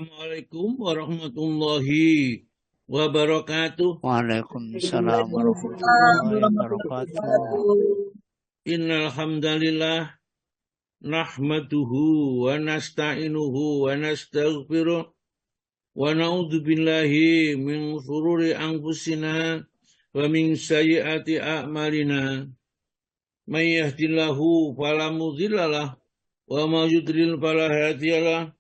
Assalamualaikum warahmatullahi wabarakatuh. Waalaikumsalam Waalaikumsalam warahmatullahi warahmatullahi wabarakatuh. wabarakatuh. Innal hamdalillah nahmaduhu wa nasta'inuhu wa nastaghfiruh wa na'udzu billahi min shururi anfusina wa min sayyiati a'malina. May yahdihillahu fala mudhillalah wa may yudlil fala hadiyalah.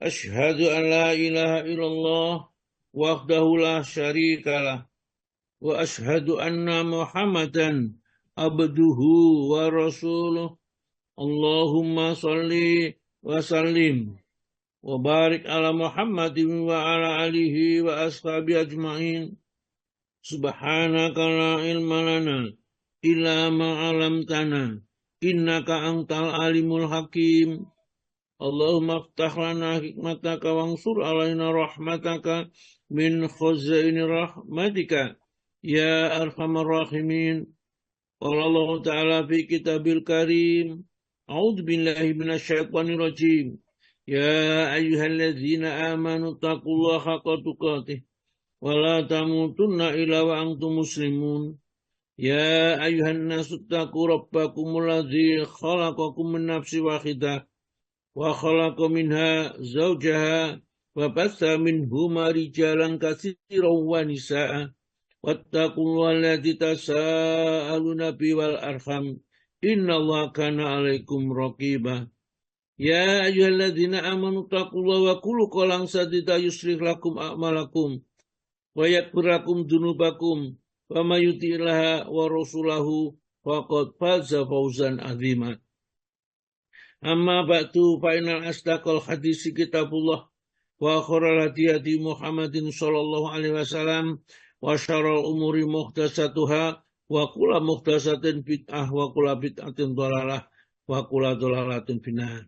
Asyhadu an la ilaha illallah wahdahu la syarikalah wa asyhadu anna Muhammadan abduhu wa rasuluh. Allahumma salli wa sallim wa barik ala Muhammadin wa ala alihi wa ashabi ajma'in. Subhanaka la ilma lana illa ma 'allamtana innaka antal alimul hakim. Allahumma aftah lana hikmataka wansur alaina rahmataka min khazaini rahmatika ya arhamar rahimin. Qala Allah Ta'ala fi kitabil karim. A'udzu billahi minasyaitonir rajim. Ya ayyuhalladzina amanu taqullaha haqqa tuqatih wa la tamutunna illa wa antum muslimun. Ya ayyuhan nasu taqu rabbakumul ladzi khalaqakum min nafsin wahidah wa khalaqa minha zawjaha wa batha minhuma rijalan katsiran wa nisaa wattaqullaha alladzi tasaaluna bihi wal arham innallaha kana 'alaikum raqiba. Ya ayyuhalladzina amanu taqullaha wa qulu qawlan sadida yuslih lakum a'malakum wa yaghfir lakum dzunubakum wa may yuti'illaha wa rasulahu faqad faza fawzan 'azima. Amma ba'du fa innal asdaqal hadisi kitabullah wa khairal hadi Muhammadin sallallahu alaihi wasallam wa syarrul umuri muhdatsatuha wa kullu muhdatsatin bid'ah wa kullu bid'atin dhalalah wa kullu dhalalatin finnar.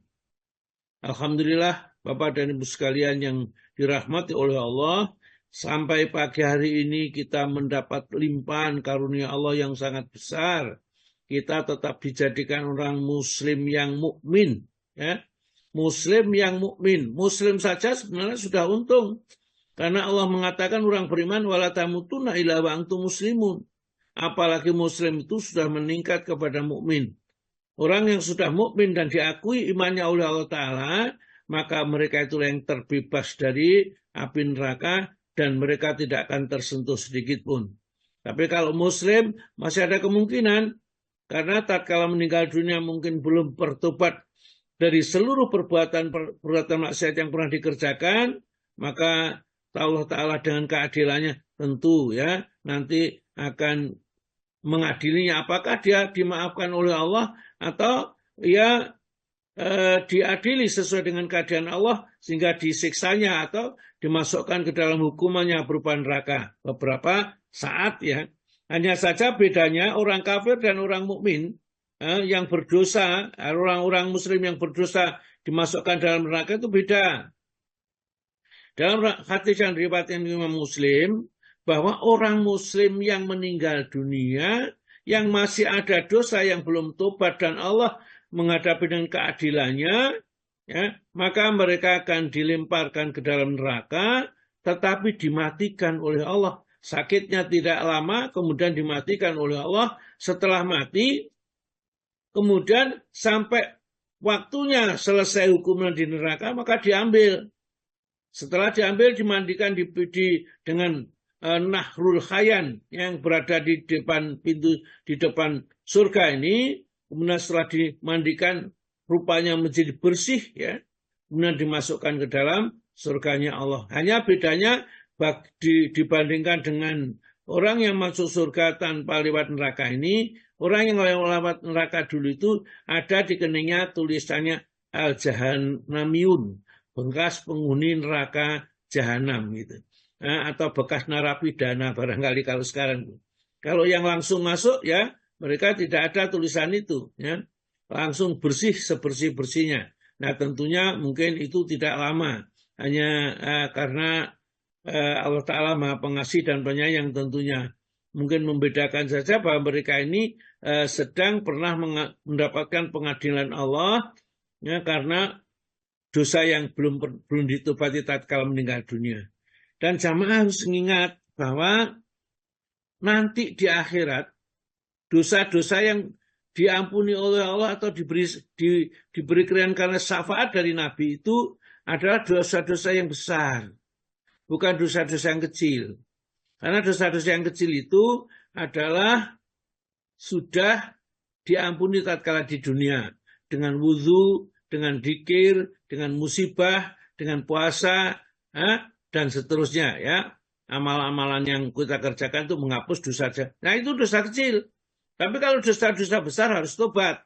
Alhamdulillah Bapak dan Ibu sekalian yang dirahmati oleh Allah, sampai pagi hari ini kita mendapat limpahan karunia Allah yang sangat besar. Kita tetap dijadikan orang muslim yang mukmin, ya. Muslim yang mukmin. Muslim saja sebenarnya sudah untung. Karena Allah mengatakan orang beriman wala tamutunna illa wa antum muslimun. Apalagi muslim itu sudah meningkat kepada mukmin. Orang yang sudah mukmin dan diakui imannya oleh Allah Ta'ala, maka mereka itulah yang terbebas dari api neraka dan mereka tidak akan tersentuh sedikit pun. Tapi kalau muslim masih ada kemungkinan, karena tatkala meninggal dunia mungkin belum bertobat dari seluruh perbuatan maksiat yang pernah dikerjakan, maka Allah Ta'ala dengan keadilannya tentu ya nanti akan mengadilinya. Apakah dia dimaafkan oleh Allah atau ya diadili sesuai dengan keadaan Allah sehingga disiksanya atau dimasukkan ke dalam hukumannya berupa neraka beberapa saat ya. Hanya saja bedanya orang kafir dan orang mukmin yang berdosa, orang-orang muslim yang berdosa dimasukkan dalam neraka itu beda. Dalam hadis yang diriwayatkan Imam Muslim, bahwa orang muslim yang meninggal dunia, yang masih ada dosa yang belum tobat dan Allah menghadapi dengan keadilannya, ya, maka mereka akan dilemparkan ke dalam neraka, tetapi dimatikan oleh Allah. Sakitnya tidak lama, kemudian dimatikan oleh Allah. Setelah mati, kemudian sampai waktunya selesai hukuman di neraka, maka diambil. Setelah diambil, dimandikan dengan Nahrul Khayan yang berada di depan pintu, di depan surga ini. Kemudian setelah dimandikan, rupanya menjadi bersih, ya. Kemudian dimasukkan ke dalam surganya Allah. Hanya bedanya dibandingkan dengan orang yang masuk surga tanpa lewat neraka ini, orang yang lewat neraka dulu itu ada di keningnya tulisannya Al-Jahannamiyun, bekas penghuni neraka Jahanam gitu. Atau bekas narapidana barangkali kalau sekarang. Kalau yang langsung masuk ya mereka tidak ada tulisan itu, ya. Langsung bersih sebersih-bersihnya. Nah tentunya mungkin itu tidak lama, hanya karena Allah Ta'ala Maha Pengasih dan Penyayang tentunya. Mungkin membedakan saja bahwa mereka ini sedang pernah mendapatkan pengadilan Allah, ya, karena dosa yang belum ditobati tatkala meninggal dunia. Dan jamaah harus mengingat bahwa nanti di akhirat dosa-dosa yang diampuni oleh Allah atau diberikan karena syafaat dari Nabi itu adalah dosa-dosa yang besar, bukan dosa-dosa yang kecil. Karena dosa-dosa yang kecil itu adalah sudah diampuni tatkala di dunia dengan wudhu, dengan dzikir, dengan musibah, dengan puasa, dan seterusnya ya. Amal-amalan yang kita kerjakan itu menghapus dosa. Nah itu dosa kecil. Tapi kalau dosa-dosa besar harus tobat.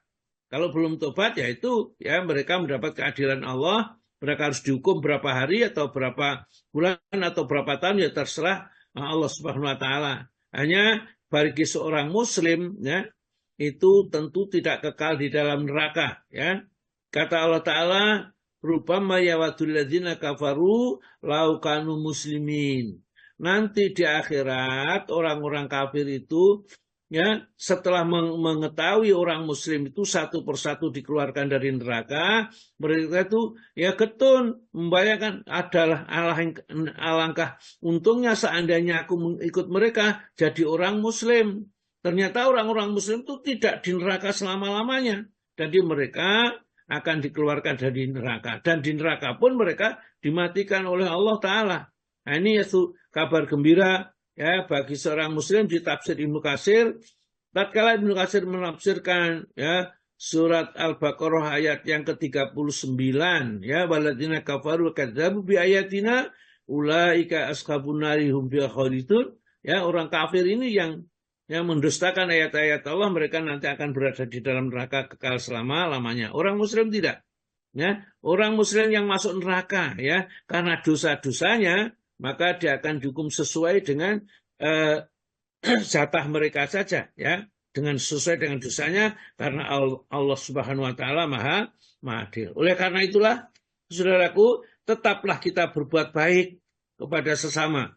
Kalau belum tobat ya itu ya mereka mendapat keadilan Allah. Mereka harus dihukum berapa hari atau berapa bulan atau berapa tahun ya terserah Allah Subhanahu wa taala. Hanya bagi seorang muslim ya itu tentu tidak kekal di dalam neraka ya. Kata Allah taala, "Rubbama yawadul ladzina kafaru law kanu muslimin." Nanti di akhirat orang-orang kafir itu ya setelah mengetahui orang muslim itu satu persatu dikeluarkan dari neraka, mereka itu ya getun membayangkan adalah alangkah untungnya seandainya aku ikut mereka jadi orang muslim. Ternyata orang-orang muslim itu tidak di neraka selama-lamanya. Jadi mereka akan dikeluarkan dari neraka dan di neraka pun mereka dimatikan oleh Allah Ta'ala. Nah, ini yaitu kabar gembira ya bagi seorang muslim di tafsir Ibnu Katsir. Tatkala Ibnu Katsir menafsirkan ya surat Al-Baqarah ayat yang ke-39 ya waladina kafaru kadzabu bi ayatina ulaika ashabun nari hum fiha khalidun ya orang kafir ini yang mendustakan ayat-ayat Allah mereka nanti akan berada di dalam neraka kekal selama-lamanya. Orang muslim tidak. Ya, orang muslim yang masuk neraka ya karena dosa-dosanya maka dia akan dihukum sesuai dengan jatah mereka saja ya dengan sesuai dengan dosanya karena Allah Subhanahu wa taala maha adil. Oleh karena itulah saudaraku tetaplah kita berbuat baik kepada sesama.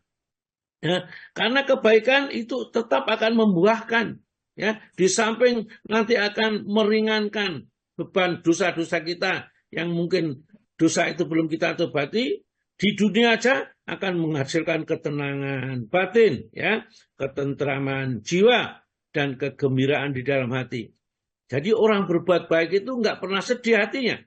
Ya, karena kebaikan itu tetap akan membuahkan ya di samping nanti akan meringankan beban dosa-dosa kita yang mungkin dosa itu belum kita tobati di dunia aja akan menghasilkan ketenangan batin, ya, ketentraman jiwa dan kegembiraan di dalam hati. Jadi orang berbuat baik itu nggak pernah sedih hatinya.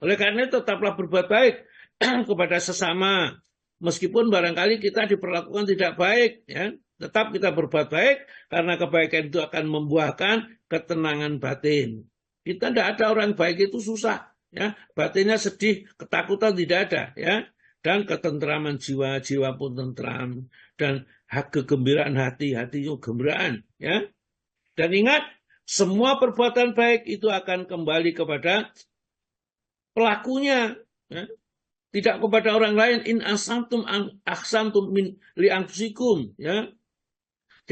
Oleh karena itu tetaplah berbuat baik kepada sesama, meskipun barangkali kita diperlakukan tidak baik, ya, tetap kita berbuat baik karena kebaikan itu akan membuahkan ketenangan batin. Kita tidak ada orang baik itu susah, ya, batinnya sedih, ketakutan tidak ada, ya. Dan ketentraman jiwa pun tentram dan kegembiraan hatinya kegembiraan, ya. Dan ingat, semua perbuatan baik itu akan kembali kepada pelakunya, ya. Tidak kepada orang lain. In ahsantum min li anfusikum, ya.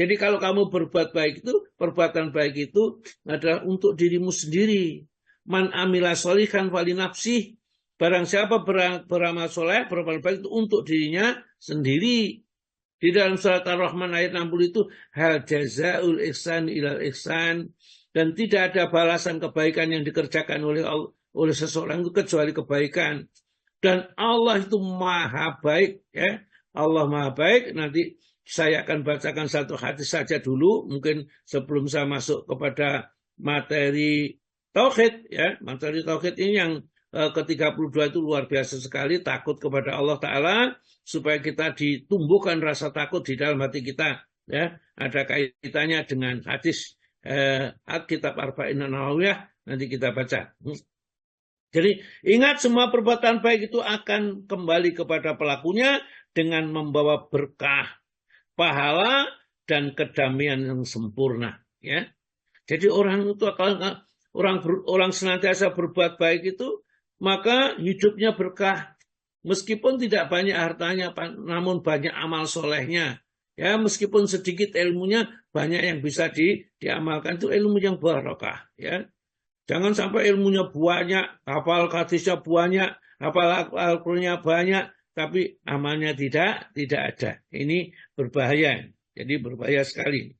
Jadi kalau kamu berbuat baik itu, perbuatan baik itu adalah untuk dirimu sendiri. Man amila sholihan fali nafsih. Barang siapa beramal soleh, beramal baik itu untuk dirinya sendiri. Di dalam surat Ar-Rahman ayat 60 itu, hal jazaul ihsan ilal ihsan. Dan tidak ada balasan kebaikan yang dikerjakan oleh seseorang itu kecuali kebaikan. Dan Allah itu maha baik, ya. Allah maha baik. Nanti saya akan bacakan satu hadis saja dulu, mungkin sebelum saya masuk kepada materi tauhid, ya. Materi tauhid ini yang ke-32 itu luar biasa sekali, takut kepada Allah Ta'ala, supaya kita ditumbuhkan rasa takut di dalam hati kita, ya. Ada kaitannya dengan hadis kitab Arba'in Nawawiyah, nanti kita baca. Jadi ingat, semua perbuatan baik itu akan kembali kepada pelakunya dengan membawa berkah, pahala, dan kedamaian yang sempurna, ya. Jadi orang itu orang senantiasa berbuat baik itu, maka hidupnya berkah. Meskipun tidak banyak hartanya, namun banyak amal solehnya. Ya, meskipun sedikit ilmunya, banyak yang bisa diamalkan. Itu ilmu yang barokah, ya. Jangan sampai ilmunya banyak, hafal hadisnya banyak, hafal Al-Qur'annya banyak, tapi amalnya tidak ada. Ini berbahaya. Jadi berbahaya sekali.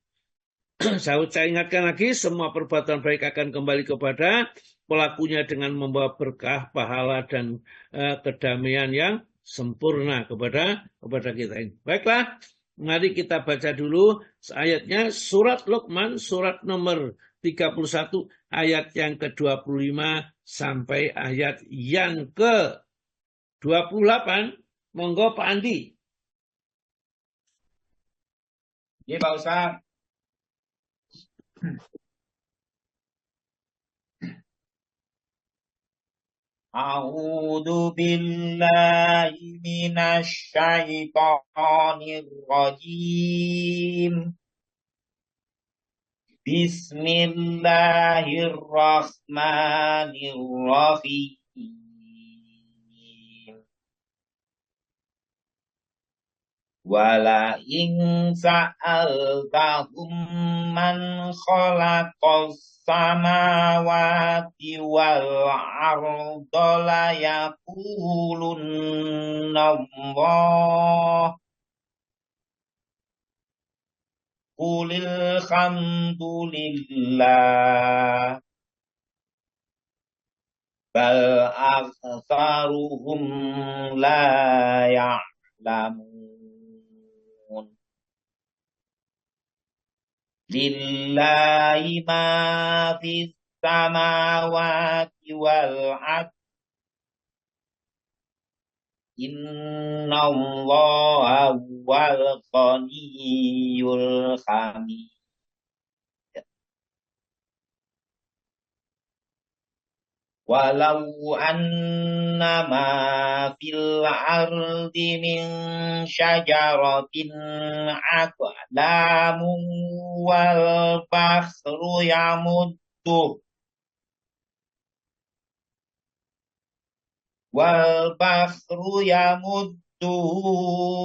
Saya ingatkan lagi, semua perbuatan baik akan kembali kepada pelakunya dengan membawa berkah, pahala, dan kedamaian yang sempurna kepada kita ini. Baiklah, mari kita baca dulu ayatnya. Surat Luqman, surat nomor 31, ayat yang ke-25 sampai ayat yang ke-28. Monggo Pak Andi. Iya Pak Ustaz. A'udzu billahi minasy syaithanir rajim. Bismillahirrahmanirrahim. Wala in sa'altahum man khalaqas samawati wal arda la yaqulunna Allah. Qulil hamdulillah. Bal aktsaruhum la ya'lamun. Lillahi ma fis samawati wal ard. Innallaha huwal ghaniyyul hamid. Walau annama fil ardi min syajaratin aqlamun wal bahru yamudduh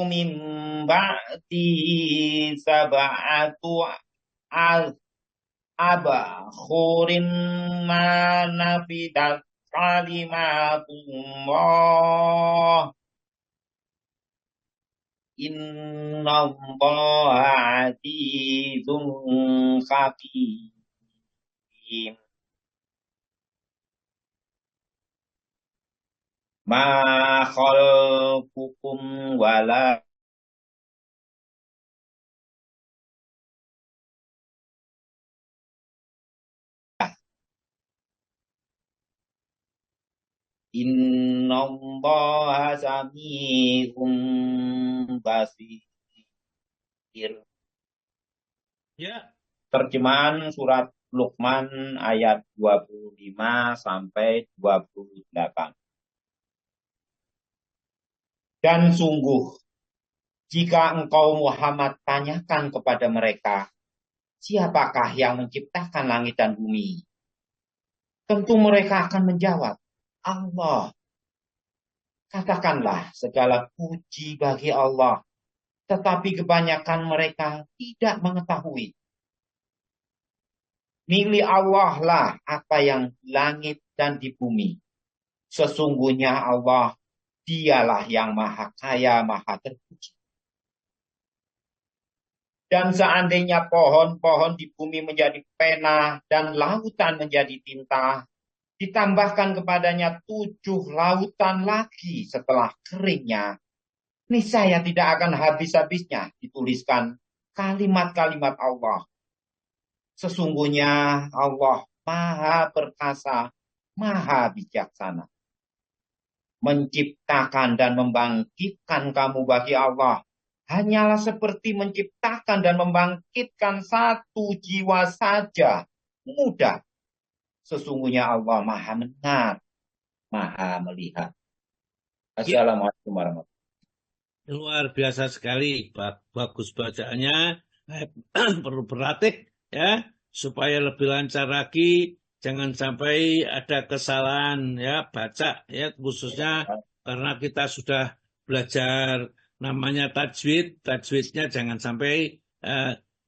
min ba'di sab'atu abkhurin ma nafidat kalimatullah. Innallaha azizun hakim. Ma khalqukum wala Innallaha sami'un basir. Ya. Terjemahan surat Luqman ayat 25 sampai 28. Dan sungguh, jika engkau Muhammad tanyakan kepada mereka, siapakah yang menciptakan langit dan bumi? Tentu mereka akan menjawab, Allah. Katakanlah segala puji bagi Allah, tetapi kebanyakan mereka tidak mengetahui. Milik Allah lah apa yang di langit dan di bumi. Sesungguhnya Allah, dialah yang maha kaya, maha terpuji. Dan seandainya pohon-pohon di bumi menjadi pena dan lautan menjadi tinta, ditambahkan kepadanya 7 lautan lagi setelah keringnya, niscaya tidak akan habis-habisnya dituliskan kalimat-kalimat Allah. Sesungguhnya Allah maha perkasa, maha bijaksana. Menciptakan dan membangkitkan kamu bagi Allah hanyalah seperti menciptakan dan membangkitkan satu jiwa saja. Mudah. Sesungguhnya Allah maha mendengar, maha melihat. Assalamualaikum warahmatullahi wabarakatuh. Luar biasa sekali, bagus bacaannya. Perlu berlatih ya supaya lebih lancar lagi. Jangan sampai ada kesalahan ya baca ya, khususnya karena kita sudah belajar namanya tajwid. Tajwidnya jangan sampai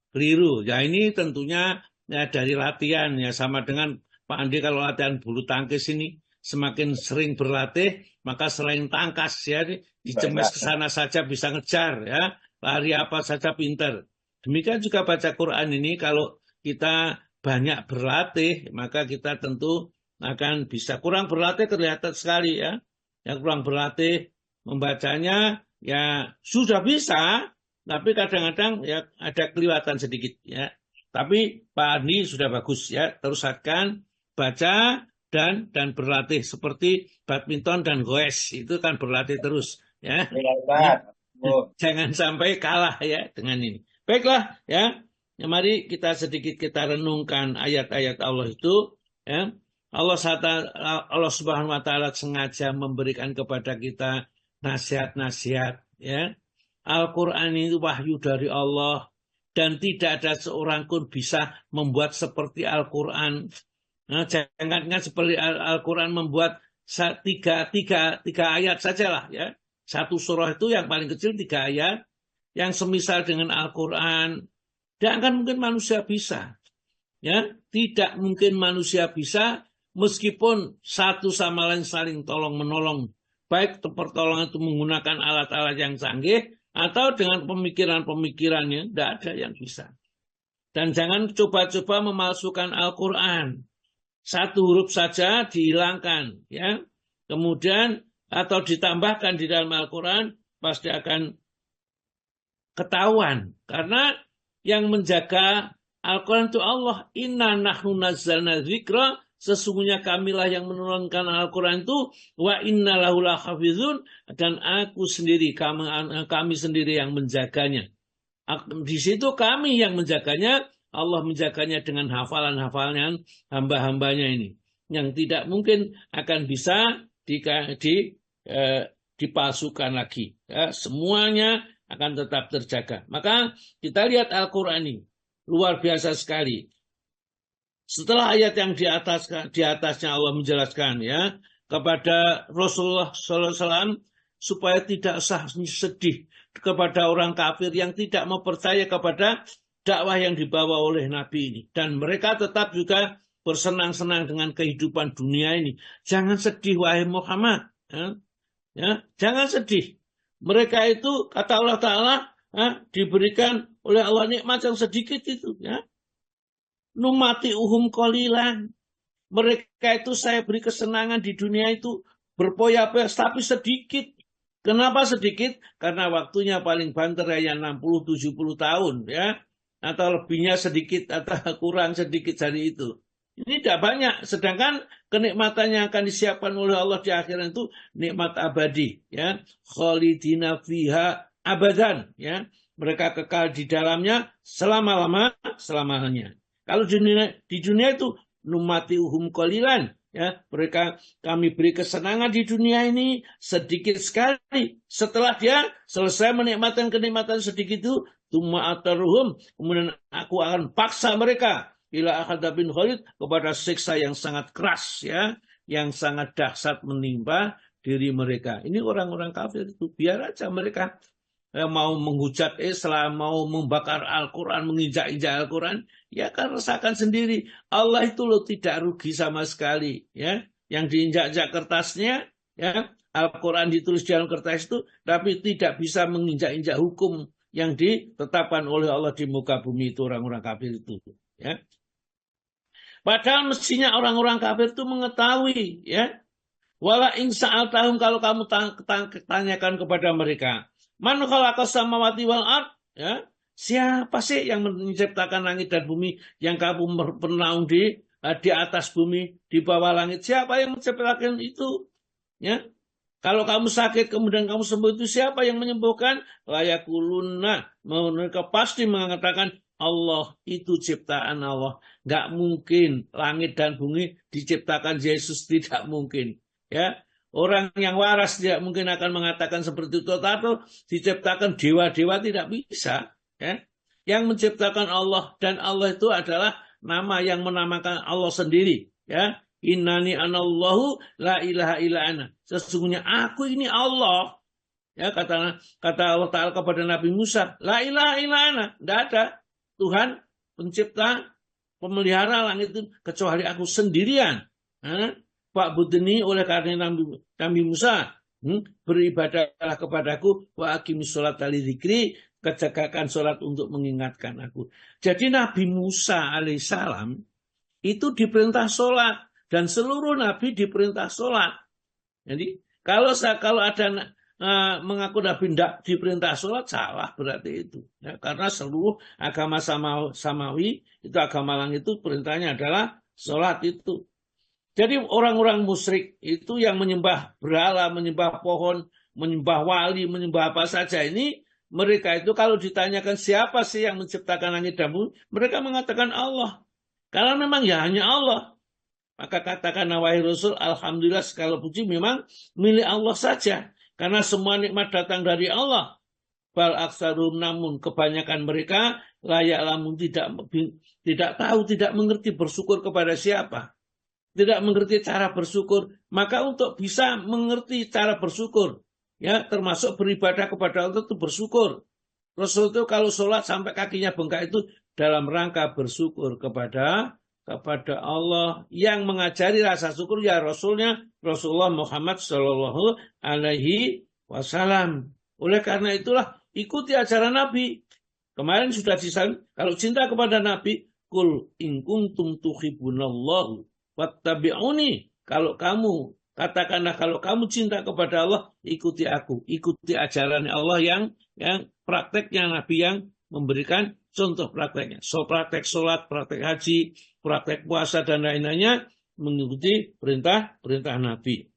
keliru. Ya ini tentunya ya dari latihan ya, sama dengan Pak Andi kalau latihan bulu tangkis ini semakin sering berlatih maka selain tangkas ya dicemes ke sana saja bisa ngejar ya, lari apa saja pinter. Demikian juga baca Quran ini kalau kita banyak berlatih maka kita tentu akan bisa. Kurang berlatih kelihatan sekali ya. Yang kurang berlatih membacanya ya sudah bisa, tapi kadang-kadang ya ada kelewatan sedikit ya. Tapi Pak Andi sudah bagus ya, teruskan baca dan berlatih seperti badminton dan goes itu kan berlatih terus ya. Jangan sampai kalah ya dengan ini. Baiklah ya, mari kita sedikit kita renungkan ayat-ayat Allah itu ya. Allah Subhanahu wa taala sengaja memberikan kepada kita nasihat-nasihat ya. Al-Qur'an itu wahyu dari Allah dan tidak ada seorang pun bisa membuat seperti Al-Qur'an. Nah, jangan seperti Al-Qur'an membuat tiga ayat sajalah ya. Satu surah itu yang paling kecil 3 ayat yang semisal dengan Al-Qur'an. Dan akan mungkin manusia bisa. Ya, tidak mungkin manusia bisa meskipun satu sama lain saling tolong-menolong. Baik pertolongan itu menggunakan alat-alat yang canggih atau dengan pemikiran-pemikirannya, tidak ada yang bisa. Dan jangan coba-coba memalsukan Al-Qur'an. Satu huruf saja dihilangkan, ya. Kemudian atau ditambahkan di dalam Al-Qur'an pasti akan ketahuan. Karena yang menjaga Al-Quran itu Allah. Inna nahnu nazzalna dzikra, sesungguhnya kamilah yang menurunkan Al-Quran itu, wa inna lahu lahafizun, dan aku sendiri, kami sendiri yang menjaganya. Di situ kami yang menjaganya, Allah menjaganya dengan hafalan-hafalan hamba-hambanya ini. Yang tidak mungkin akan bisa dipalsukan lagi. Ya, semuanya akan tetap terjaga. Maka kita lihat Al-Quran ini. Luar biasa sekali. Setelah ayat yang di atasnya Allah menjelaskan ya kepada Rasulullah SAW supaya tidak sedih kepada orang kafir yang tidak mau percaya kepada dakwah yang dibawa oleh Nabi ini. Dan mereka tetap juga bersenang-senang dengan kehidupan dunia ini. Jangan sedih wahai Muhammad. Ya, jangan sedih. Mereka itu kata Allah Ta'ala diberikan oleh Allah nikmat yang sedikit itu ya. Numati uhum qalilan. Mereka itu saya beri kesenangan di dunia itu berpoya-poya tapi sedikit. Kenapa sedikit? Karena waktunya paling banter ya 60-70 tahun ya. Atau lebihnya sedikit atau kurang sedikit dari itu. Ini tidak banyak. Sedangkan kenikmatan yang akan disiapkan oleh Allah di akhirat itu nikmat abadi ya. Khalidina fiha abadan ya. Mereka kekal di dalamnya selamanya. Kalau di dunia itu numati uhum qalilan ya, mereka kami beri kesenangan di dunia ini sedikit sekali. Setelah dia selesai menikmati kenikmatan sedikit itu, tuma ataruhum, kemudian aku akan paksa mereka ila akhadabin khalid, kepada siksa yang sangat keras ya, yang sangat dahsyat menimpa diri mereka. Ini orang-orang kafir itu biar aja mereka mau menghujat Islam, mau membakar Al-Quran, menginjak-injak Al-Quran, ya kan rasakan sendiri. Allah itu loh tidak rugi sama sekali. Ya, yang diinjak-injak kertasnya, ya Al-Quran ditulis di dalam kertas itu, tapi tidak bisa menginjak-injak hukum yang ditetapkan oleh Allah di muka bumi itu orang-orang kafir itu. Ya. Padahal mestinya orang-orang kafir itu mengetahui, ya. Wala in sa'altahum, kalau kamu tanyakan kepada mereka, man khalaqas samawati wal ard, ya. Siapa sih yang menciptakan langit dan bumi, yang kamu bernaung di atas bumi, di bawah langit? Siapa yang menciptakan itu? Ya. Kalau kamu sakit kemudian kamu sembuh, itu siapa yang menyembuhkan? Layakuluna, mereka pasti mengatakan Allah, itu ciptaan Allah. Nggak mungkin langit dan bumi diciptakan Yesus, tidak mungkin. Ya, orang yang waras tidak mungkin akan mengatakan seperti itu, atau diciptakan dewa-dewa tidak bisa. Ya. Yang menciptakan Allah, dan Allah itu adalah nama yang menamakan Allah sendiri. Ya, innani anallahu la ilaha illa ana. Sesungguhnya aku ini Allah. Ya, kata Allah Ta'ala kepada Nabi Musa, la ilaha illa ana. Tidak ada Tuhan pencipta pemelihara langit itu kecuali aku sendirian. Pak Budeni, oleh karena Nabi Musa beribadahlah kepadaku, wa aqimis sholata lidzikri, kerjakan sholat untuk mengingatkan aku. Jadi Nabi Musa alaihissalam itu diperintah sholat, Dan seluruh nabi diperintah sholat. Jadi kalau ada mengaku nabi tidak diperintah sholat, salah berarti itu. Ya, karena seluruh agama samawi, itu agama langit itu perintahnya adalah sholat itu. Jadi orang-orang musyrik itu yang menyembah berhala, menyembah pohon, menyembah wali, menyembah apa saja ini, mereka itu kalau ditanyakan siapa sih yang menciptakan langit dan bumi, mereka mengatakan Allah. Karena memang ya hanya Allah. Maka katakan wahai Rasul, alhamdulillah segala puji memang milik Allah saja. Karena semua nikmat datang dari Allah. Bal aksarum, namun kebanyakan mereka layak lamun tidak tahu, tidak mengerti bersyukur kepada siapa. Tidak mengerti cara bersyukur. Maka untuk bisa mengerti cara bersyukur, ya termasuk beribadah kepada Allah itu bersyukur. Rasul itu kalau sholat sampai kakinya bengkak itu dalam rangka bersyukur kepada Allah yang mengajari rasa syukur ya Rasulnya Rasulullah Muhammad Shallallahu Alaihi Wasallam. Oleh karena itulah ikuti ajaran Nabi. Kemarin sudah disampaikan kalau cinta kepada Nabi, kul in kuntum tuhibbunallahu wattabi'uni. Kalau kamu katakanlah kalau kamu cinta kepada Allah, ikuti aku, ikuti ajaran Allah yang prakteknya Nabi yang memberikan contoh prakteknya. So praktek sholat, praktek haji, praktek puasa dan lain-lainnya mengikuti perintah Nabi.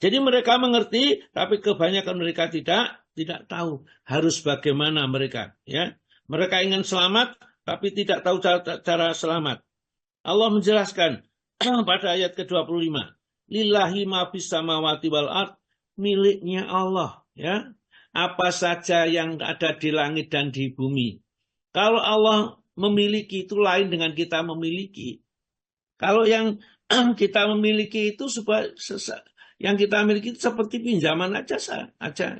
Jadi mereka mengerti, tapi kebanyakan mereka tidak tahu harus bagaimana mereka. Ya, mereka ingin selamat, tapi tidak tahu cara selamat. Allah menjelaskan pada ayat ke-25, lillahi ma fis samawati wal ard, miliknya Allah, ya. Apa saja yang ada di langit dan di bumi. Kalau Allah memiliki itu lain dengan kita memiliki. Kalau yang kita memiliki itu yang kita miliki itu seperti pinjaman aja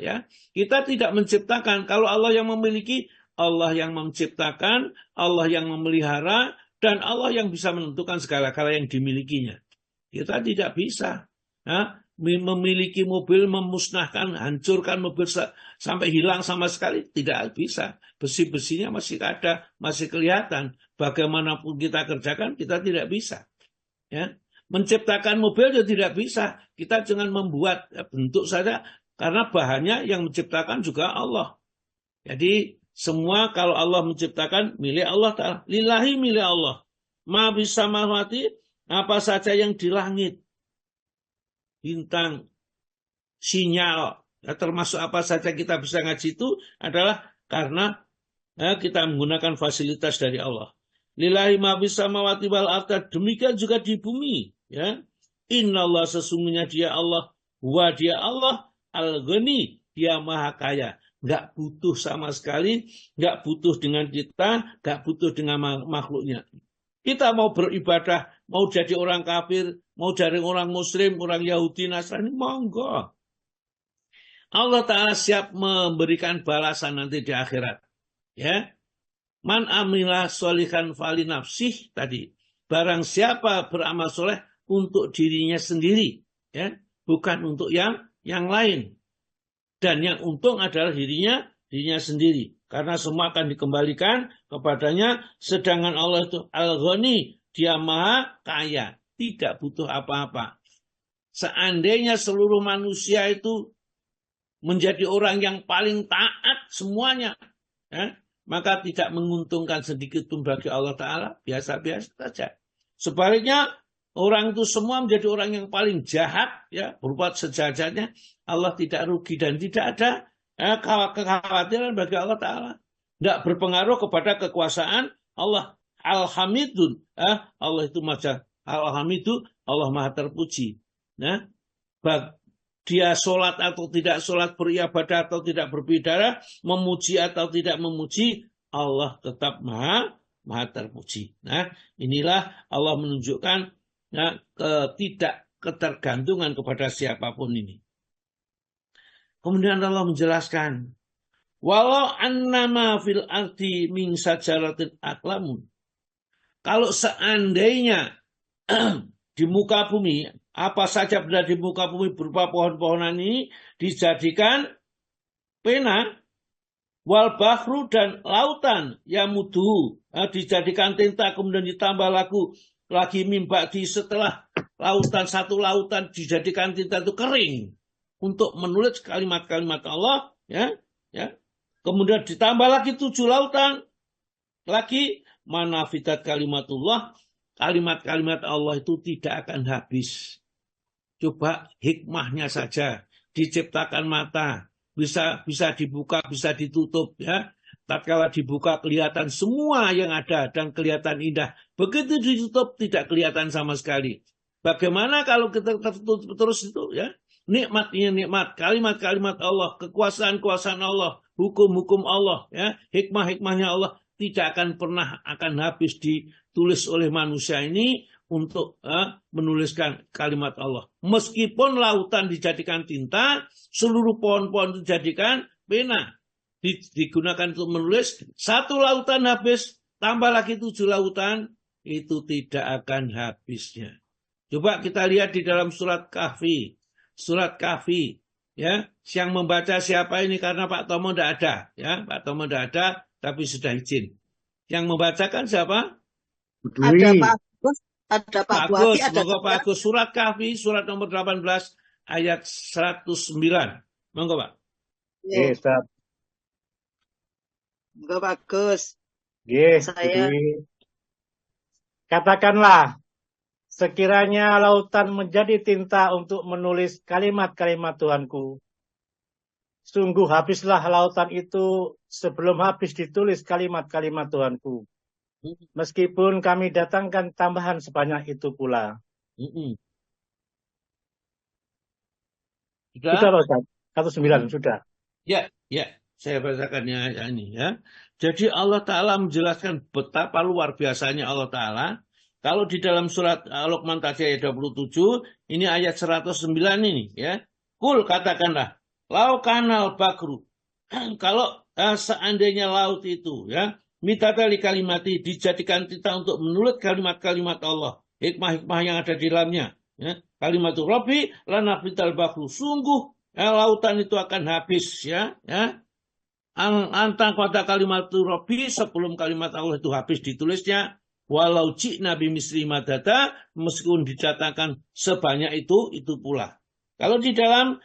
ya. Kita tidak menciptakan. Kalau Allah yang memiliki, Allah yang menciptakan, Allah yang memelihara, dan Allah yang bisa menentukan segala-gala yang dimilikinya. Kita tidak bisa. Ya. Memiliki mobil, memusnahkan, hancurkan mobil sampai hilang sama sekali, tidak bisa. Besi-besinya masih ada, masih kelihatan. Bagaimanapun kita kerjakan, kita tidak bisa. Ya. Menciptakan mobil juga tidak bisa. Kita jangan membuat bentuk saja, karena bahannya yang menciptakan juga Allah. Jadi semua kalau Allah menciptakan milik Allah Ta'ala. Lillahi milik Allah. Ma bisa mahwati, apa saja yang di langit. Bintang, sinyal, ya, termasuk apa saja kita bisa ngaji itu adalah karena kita menggunakan fasilitas dari Allah. Lillahi ma bisa mawati wal arda, demikian juga di bumi. Ya, Innallah sesungguhnya dia Allah, wa dia Allah al-ghani, dia maha kaya, nggak butuh sama sekali, nggak butuh dengan kita, nggak butuh dengan makhluknya. Kita mau beribadah, mau jadi orang kafir, mau jadi orang muslim, orang Yahudi, Nasrani, monggo. Allah Ta'ala siap memberikan balasan nanti di akhirat. Ya, man amilah sholihan fali nafsih tadi. Barang siapa beramal soleh untuk dirinya sendiri, ya, bukan untuk yang lain. Dan yang untung adalah dirinya sendiri. Karena semua akan dikembalikan kepadanya. Sedangkan Allah itu al-ghani, dia maha kaya, tidak butuh apa-apa. Seandainya seluruh manusia itu menjadi orang yang paling taat semuanya, ya, maka tidak menguntungkan sedikit pun bagi Allah Ta'ala, biasa-biasa saja. Sebaliknya, orang itu semua menjadi orang yang paling jahat, ya, berbuat sejahatnya, Allah tidak rugi dan tidak ada kekhawatiran bagi Allah Ta'ala. Tidak berpengaruh kepada kekuasaan Allah. Al-Hamidun. Allah itu maha Al-Hamidu, Allah maha terpuji. Nah, dia sholat atau tidak sholat, beribadah atau tidak beribadah, memuji atau tidak memuji, Allah tetap maha terpuji. Nah, inilah Allah menunjukkan tidak ketergantungan kepada siapapun ini. Kemudian Allah menjelaskan, walau annama fil ardi min sajaratin aklamun. Kalau seandainya di muka bumi, apa saja berada di muka bumi berupa pohon-pohonan ini dijadikan pena, wal bahru dan lautan yang mudu dijadikan tinta kemudian ditambah lagu lagi mimba'di setelah satu lautan dijadikan tinta itu kering untuk menulis kalimat-kalimat Allah, ya. Kemudian ditambah lagi 7 lautan lagi, manafidat kalimatullah, kalimat-kalimat Allah itu tidak akan habis. Coba hikmahnya saja, diciptakan mata, bisa dibuka, bisa ditutup, ya. Tatkala dibuka kelihatan semua yang ada dan kelihatan indah. Begitu ditutup tidak kelihatan sama sekali. Bagaimana kalau kita tertutup terus itu, ya? Nikmatnya nikmat, kalimat-kalimat Allah, kekuasaan-kekuasaan Allah, hukum-hukum Allah, ya, hikmah-hikmahnya Allah tidak akan pernah akan habis ditulis oleh manusia ini untuk menuliskan kalimat Allah. Meskipun lautan dijadikan tinta, seluruh pohon-pohon dijadikan pena, digunakan untuk menulis, satu lautan habis, tambah lagi 7 lautan, itu tidak akan habisnya. Coba kita lihat di dalam surat Kahfi. Surat Kahfi, ya, yang membaca siapa ini karena Pak Tomo tidak ada, ya, Pak Tomo tidak ada, tapi sudah izin. Yang membacakan siapa? Ada Pak Agus, ada Pak Buati, ada Pak Agus. Surat Kahfi, surat nomor 18, ayat 109. Monggo Pak. Yes, Monggo Pak Agus. Yes, Saya katakanlah, sekiranya lautan menjadi tinta untuk menulis kalimat-kalimat Tuhanku, sungguh habislah lautan itu sebelum habis ditulis kalimat-kalimat Tuhanku. Meskipun kami datangkan tambahan sebanyak itu pula. Sudah loh, 19 sudah. Ya, saya bacakannya ini, ya. Jadi Allah Ta'ala menjelaskan betapa luar biasanya Allah Ta'ala. Kalau di dalam surat Luqman tadi ayat 27, ini ayat 109 ini, ya. Kul, katakanlah, lau kanal bakru. Kalau seandainya laut itu, ya, mitadali kalimati, dijadikan tinta untuk menulis kalimat-kalimat Allah, hikmah-hikmah yang ada di dalamnya, ya. Kalimatul Rabbi lanafital bakru. Sungguh lautan itu akan habis, ya. Antang kata kalimatul Rabbi sebelum kalimat Allah itu habis ditulisnya. Walau Nabi misri madada, meskipun dicatatkan sebanyak itu pula. Kalau di dalam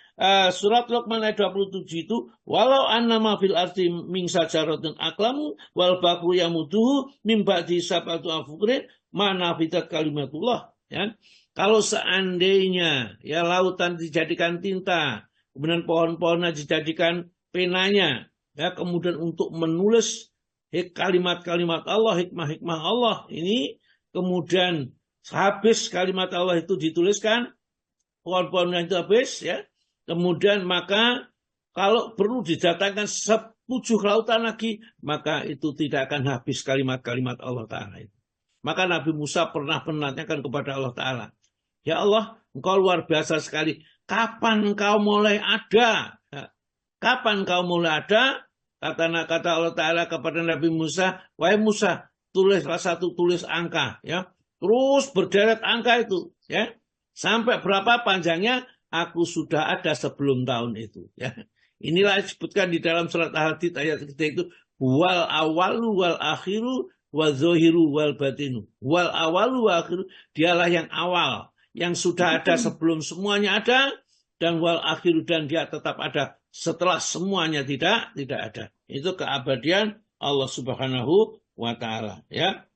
surat Luqman ayat 27 itu, walau annama fil ardi min sajaratun aklamu wal bakru yamuduhu min ba'di sab'atu afukrin manafidat kalimatullah, ya. Kalau seandainya, ya, lautan dijadikan tinta, kemudian pohon-pohonnya dijadikan penanya, ya, kemudian untuk menulis kalimat-kalimat Allah, hikmah-hikmah Allah ini, kemudian habis kalimat Allah itu dituliskan, pohon-pohonnya itu habis, ya. Kemudian maka kalau perlu didatangkan 7 lautan lagi, maka itu tidak akan habis kalimat-kalimat Allah Ta'ala itu. Maka Nabi Musa pernah menanyakan kepada Allah Ta'ala, ya Allah, engkau luar biasa sekali. Kapan engkau mulai ada? Kapan engkau mulai ada? Kata Allah Ta'ala kepada Nabi Musa, wahai Musa, tulislah satu, tulis angka, ya. Terus berderet angka itu, ya. Sampai berapa panjangnya, aku sudah ada sebelum tahun itu, ya. Inilah disebutkan di dalam surat Al-Hadid ayat ketiga itu, wal awalu wal akhiru wal zohiru wal batinu. Wal awalu wal akhiru, dialah yang awal, yang sudah ada sebelum semuanya ada, dan wal akhiru, dan dia tetap ada setelah semuanya tidak ada. Itu keabadian Allah Subhanahu wa Ta'ala, ya.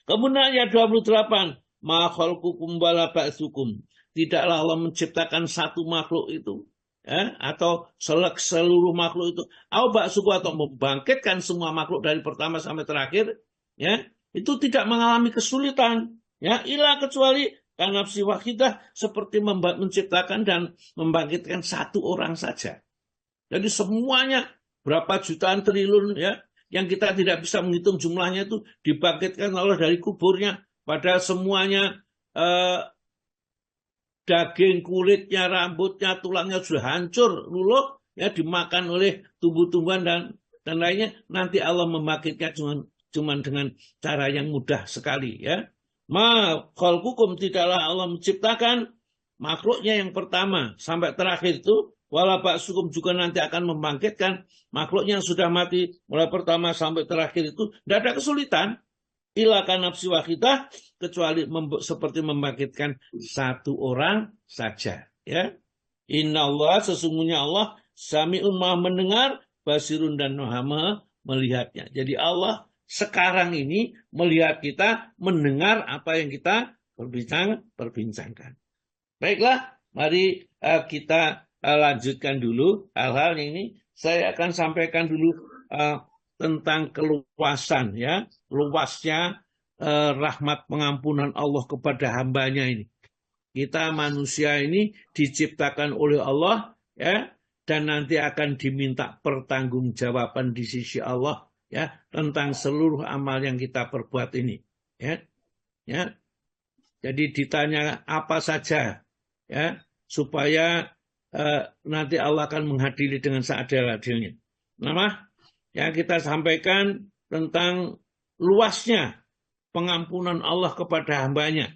Kemudian ayat 28, ma khalqukum wala ba'tsukum. Tidaklah Allah menciptakan satu makhluk itu, ya, atau seluruh makhluk itu, atau membangkitkan semua makhluk dari pertama sampai terakhir, ya, itu tidak mengalami kesulitan, ya, ilah kecuali karena nafsi wahidah, seperti menciptakan dan membangkitkan satu orang saja. Jadi semuanya berapa jutaan triliun, ya, yang kita tidak bisa menghitung jumlahnya itu dibangkitkan Allah dari kuburnya. Padahal semuanya daging, kulitnya, rambutnya, tulangnya sudah hancur, luluh, ya, dimakan oleh tumbuh-tumbuhan dan lainnya. Nanti Allah membangkitkan cuma dengan cara yang mudah sekali, ya. Ma khalqukum, tidaklah Allah menciptakan makhluknya yang pertama sampai terakhir itu, wala ba'tsukum, juga nanti akan membangkitkan makhluknya yang sudah mati mulai pertama sampai terakhir itu. Tidak ada kesulitan, ilakan nafsi wahidah, kecuali seperti membangkitkan satu orang saja. Ya, Inna Allah, sesungguhnya Allah sami'un maha mendengar, basirun dan maha melihatnya. Jadi Allah sekarang ini melihat kita, mendengar apa yang kita perbincangkan. Baiklah, mari kita lanjutkan dulu hal-hal ini. Saya akan sampaikan dulu tentang keluasan, ya, luasnya rahmat pengampunan Allah kepada hambanya ini. Kita manusia ini diciptakan oleh Allah, ya, dan nanti akan diminta pertanggungjawaban di sisi Allah, ya, tentang seluruh amal yang kita perbuat ini, ya. Ya. Jadi ditanya apa saja, ya, supaya nanti Allah akan menghadiri dengan seadil-adilnya. Nama yang kita sampaikan tentang luasnya pengampunan Allah kepada hambanya.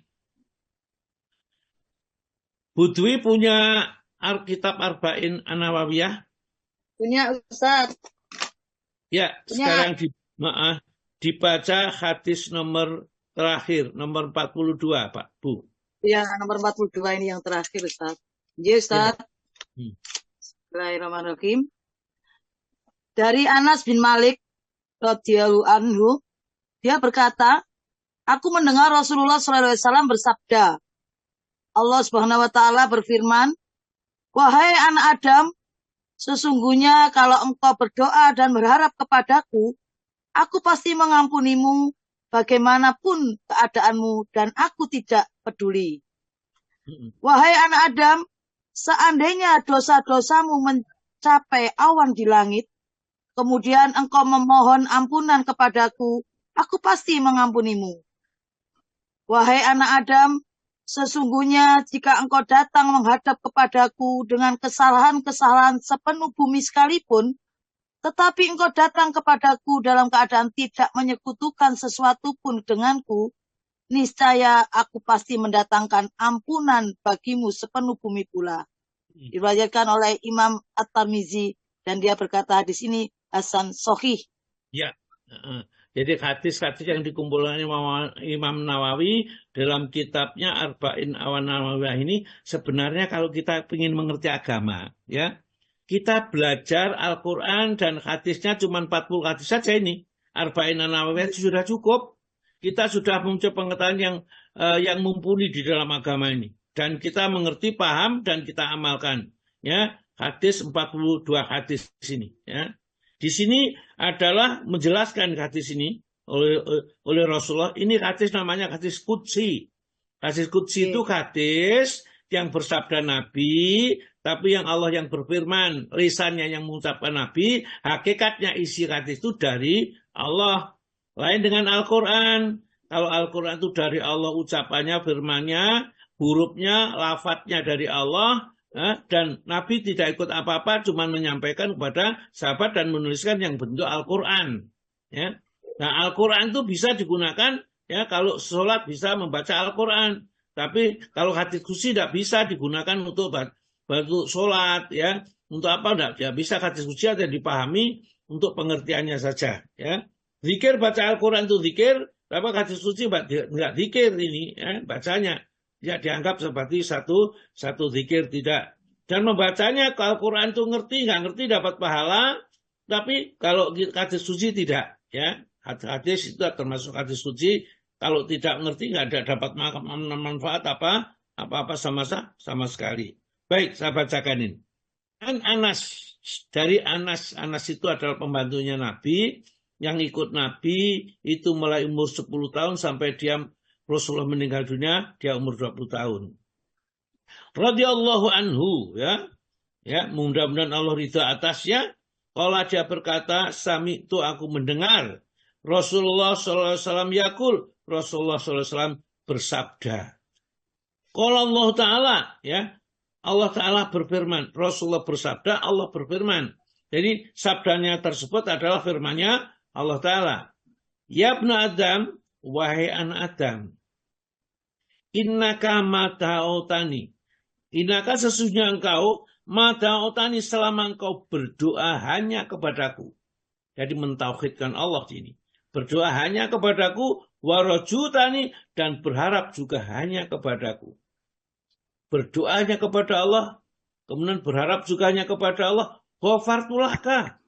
Budwi punya kitab Arba'in An-Nawawiyah? Punya, Ustaz. Ya, Punya. sekarang dibaca hadis nomor terakhir, nomor 42, Pak, Bu. Ya, nomor 42 ini yang terakhir, Ustaz. Ya, Ustaz. Ya. Bismillahirrahmanirrahim. Dari Anas bin Malik radhiyallahu anhu, dia berkata, aku mendengar Rasulullah SAW bersabda, Allah Subhanahu wa taala berfirman, wahai anak Adam, sesungguhnya kalau engkau berdoa dan berharap kepadaku, aku pasti mengampunimu bagaimanapun keadaanmu dan aku tidak peduli. Wahai anak Adam, seandainya dosa-dosamu mencapai awan di langit, kemudian engkau memohon ampunan kepadaku, aku pasti mengampunimu. Wahai anak Adam, sesungguhnya jika engkau datang menghadap kepadaku dengan kesalahan-kesalahan sepenuh bumi sekalipun, tetapi engkau datang kepadaku dalam keadaan tidak menyekutukan sesuatu pun denganku, niscaya aku pasti mendatangkan ampunan bagimu sepenuh bumi pula. Diriwayatkan oleh Imam At-Tirmizi dan dia berkata di sini hasan sahih. Ya. Jadi hadis-hadis yang dikumpulkan Imam Nawawi dalam kitabnya Arba'in An-Nawawiyah ini sebenarnya kalau kita ingin mengerti agama, ya, kita belajar Al-Quran dan hadisnya cuma 40 hadis saja ini. Arba'in An-Nawawiyah sudah cukup. Kita sudah mempunyai pengetahuan yang mumpuni di dalam agama ini. Dan kita mengerti, paham, dan kita amalkan. Ya, hadis 42 hadis ini. Ya. Di sini adalah menjelaskan hadis ini oleh Rasulullah. Ini hadis namanya hadis qudsi. Hadis qudsi itu hadis yang bersabda Nabi, tapi yang Allah yang berfirman, lisannya yang mengucapkan Nabi, hakikatnya isi hadis itu dari Allah. Lain dengan Al-Quran. Kalau Al-Quran itu dari Allah ucapannya, firmannya, hurufnya, lafadznya dari Allah, dan Nabi tidak ikut apa-apa, cuma menyampaikan kepada sahabat dan menuliskan yang bentuk Al-Quran. Ya. Nah, Al-Quran itu bisa digunakan, ya, kalau sholat bisa membaca Al-Quran. Tapi kalau hadis qudsi tidak bisa digunakan untuk sholat, ya. Untuk apa enggak? Ya bisa hadis qudsi ada dipahami untuk pengertiannya saja, ya. Zikir baca Al-Quran itu zikir, tapi hadis qudsi enggak zikir ini, ya, bacanya. Ya dianggap seperti satu zikir, tidak. Dan membacanya kalau Al-Quran itu nggak ngerti dapat pahala, tapi kalau hadis qudsi tidak, ya. Hadis itu termasuk hadis qudsi, kalau tidak ngerti nggak ada dapat manfaat apa sama sekali. Baik, saya bacakan ini. Anas, dari Anas itu adalah pembantunya Nabi, yang ikut Nabi itu mulai umur 10 tahun sampai dia Rasulullah meninggal dunia, dia umur 20 tahun. Radhiyallahu anhu, ya. Ya, mudah-mudahan Allah ridha atasnya. Kalau dia berkata, sami itu aku mendengar Rasulullah SAW yakul, Rasulullah SAW bersabda. Kalau Allah Ta'ala, ya, Allah Ta'ala berfirman, Rasulullah bersabda, Allah berfirman. Jadi sabdanya tersebut adalah firmannya Allah Ta'ala. Ya ibn Adam, wahai anak Adam, innaka mata'otani. Innaka sesungguhnya engkau mata'otani selama engkau berdoa hanya kepadaku. Jadi mentauhidkan Allah ini. Berdoa hanya kepadaku, warajutani, dan berharap juga hanya kepadaku. Berdoanya kepada Allah, kemudian berharap juga hanya kepada Allah, ghafartu laka,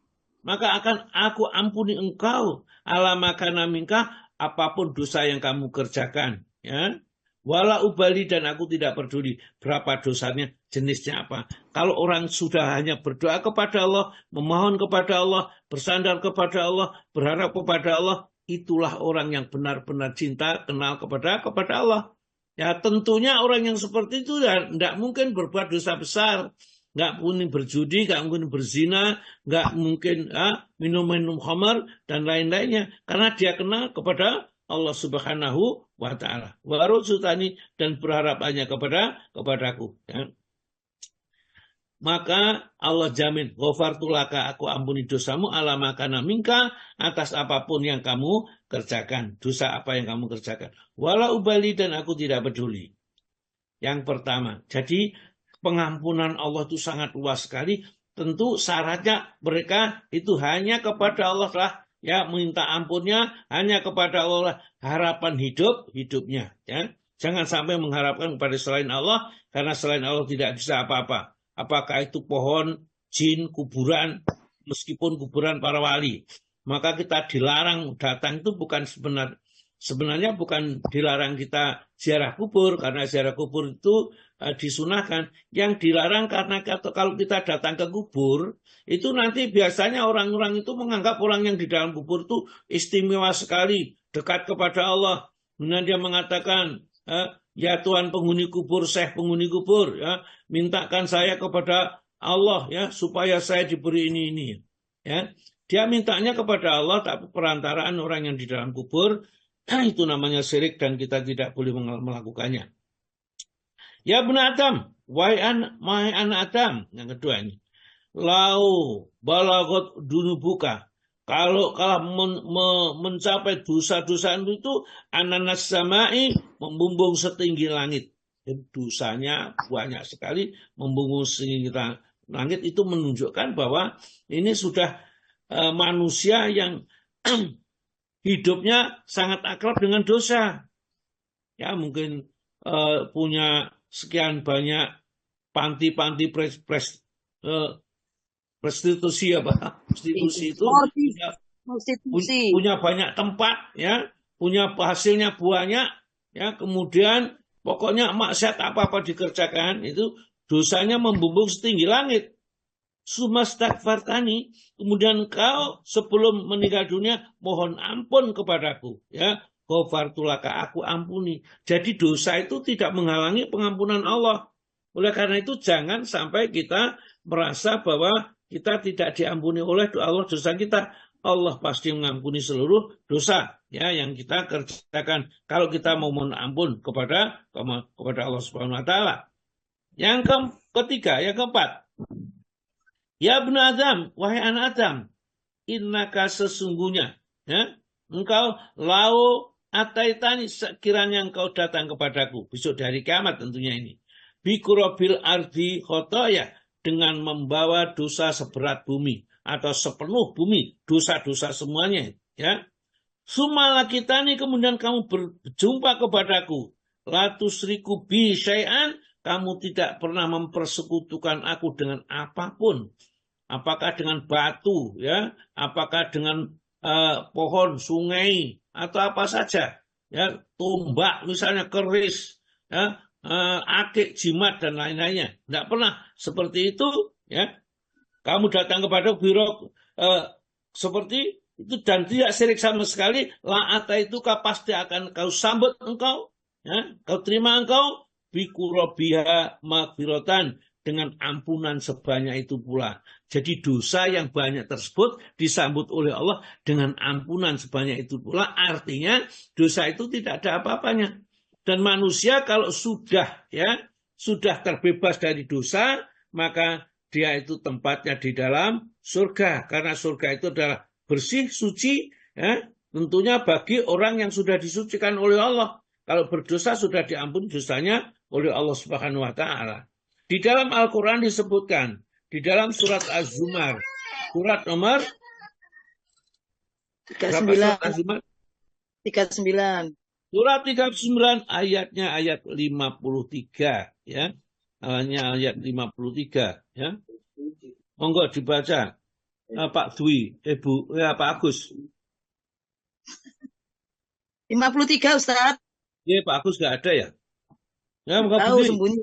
maka akan aku ampuni engkau, ala makana minka, apapun dosa yang kamu kerjakan, ya. Wala ubali, dan aku tidak peduli berapa dosanya, jenisnya apa. Kalau orang sudah hanya berdoa kepada Allah, memohon kepada Allah, bersandar kepada Allah, berharap kepada Allah, itulah orang yang benar-benar cinta, kenal kepada Allah. Ya, tentunya orang yang seperti itu tidak mungkin berbuat dosa besar, nggak mungkin berjudi, nggak mungkin berzina, nggak mungkin minum khamar dan lain-lainnya, karena dia kenal kepada Allah Subhanahu wa Ta'ala. Warujutani, dan berharap hanya kepadaku. Ya. Maka Allah jamin, ghafartu laka, aku ampuni dosamu, ala makana minka, atas apapun yang kamu kerjakan. Dosa apa yang kamu kerjakan. Wala ubali, dan aku tidak peduli. Yang pertama, jadi pengampunan Allah itu sangat luas sekali. Tentu syaratnya mereka itu hanya kepada Allah lah, ya, minta ampunnya hanya kepada Allah lah, harapan hidupnya, ya. Jangan sampai mengharapkan kepada selain Allah, karena selain Allah tidak bisa apa-apa. Apakah itu pohon, jin, kuburan, meskipun kuburan para wali. Maka kita dilarang datang itu bukan sebenarnya bukan dilarang kita ziarah kubur, karena ziarah kubur itu disunahkan. Yang dilarang karena kalau kita datang ke kubur, itu nanti biasanya orang-orang itu menganggap orang yang di dalam kubur itu istimewa sekali, dekat kepada Allah. Kemudian dia mengatakan, ya Tuhan penghuni kubur, Syekh penghuni kubur, ya, mintakan saya kepada Allah, ya, supaya saya diberi ini, ya. Dia mintanya kepada Allah, tapi perantaraan orang yang di dalam kubur, itu namanya syirik dan kita tidak boleh melakukannya. Ya benar Adam, wahai anak Adam, yang kedua ini, lau balagot dunubuka, kalau mencapai dosa-dosa itu ananas samai, membumbung setinggi langit. Dan dosanya banyak sekali, membumbung setinggi langit, itu menunjukkan bahwa ini sudah manusia yang hidupnya sangat akrab dengan dosa. Ya mungkin punya sekian banyak panti-panti prostitusi itu punya banyak tempat, ya, punya hasilnya banyak, ya, kemudian pokoknya maksiat apa-apa dikerjakan itu dosanya membumbung setinggi langit. Sumastaghfartani, kemudian kau sebelum meninggal dunia mohon ampun kepadaku, ya, ghafartu laka, aku ampuni. Jadi dosa itu tidak menghalangi pengampunan Allah. Oleh karena itu jangan sampai kita merasa bahwa kita tidak diampuni oleh Allah dosa kita. Allah pasti mengampuni seluruh dosa, ya, yang kita kerjakan kalau kita mau mohon ampun kepada Allah Subhanahu wa Ta'ala. Yang ketiga, yang keempat, ya benar Adam, wahai anak Adam, innaka sesungguhnya, ya, engkau lau ataitani, sekiranya engkau datang kepadaku besok dari kiamat, tentunya ini bikurobil ardi khotoya, dengan membawa dosa seberat bumi atau sepenuh bumi, dosa-dosa semuanya, ya. Sumala kitani, kemudian kamu berjumpa kepadaku, latusriku bi syai'an, kamu tidak pernah mempersekutukan aku dengan apapun, apakah dengan batu, ya, apakah dengan pohon, sungai, atau apa saja, ya, tombak misalnya, keris, ya, akik, jimat dan lain-lainnya. Tidak pernah seperti itu, ya. Kamu datang kepada biro seperti itu dan tidak syirik sama sekali, la'ata itu pasti akan kau sambut engkau, ya, kau terima engkau bikurobiha magfiratan, dengan ampunan sebanyak itu pula. Jadi dosa yang banyak tersebut disambut oleh Allah dengan ampunan sebanyak itu pula, artinya dosa itu tidak ada apa-apanya. Dan manusia kalau sudah terbebas dari dosa, maka dia itu tempatnya di dalam surga, karena surga itu adalah bersih, suci, ya, tentunya bagi orang yang sudah disucikan oleh Allah. Kalau berdosa sudah diampuni dosanya oleh Allah Subhanahu wa Ta'ala. Di dalam Al-Quran disebutkan, di dalam surat Az-Zumar, surat nomor 39. 39. Surat 39 ayatnya ayat 53 ya. Hanya ayat 53 ya. Monggo dibaca. Pak Dwi, Ibu, ya Pak Agus. 53 Ustaz. Ya Pak Agus nggak ada ya? Ya, monggo Tahu Dwi. sembunyi.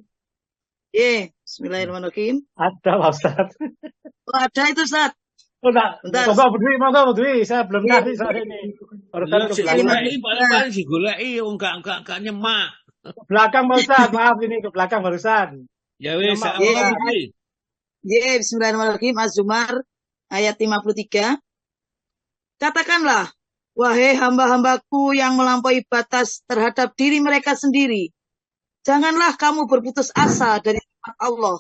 Bismillahirrahmanirrahim. Ada Pak Ustaz. Oh, ada itu Ustaz. Oh, enggak. Bentar. Monggo Bu Dwi. Saya belum ngerti soal ini. Barusan Ya, ke si belakang. goleki paling si goleki enggak nyemak. Ke belakang Pak Ustaz. Maaf ini ke belakang barusan. Ya wis, Nyemak, monggo Pak. Bu Dwi. Bismillahirrahmanirrahim. Az-Zumar ayat 53. Katakanlah, wahai hamba-hambaku yang melampaui batas terhadap diri mereka sendiri, janganlah kamu berputus asa dari rahmat Allah.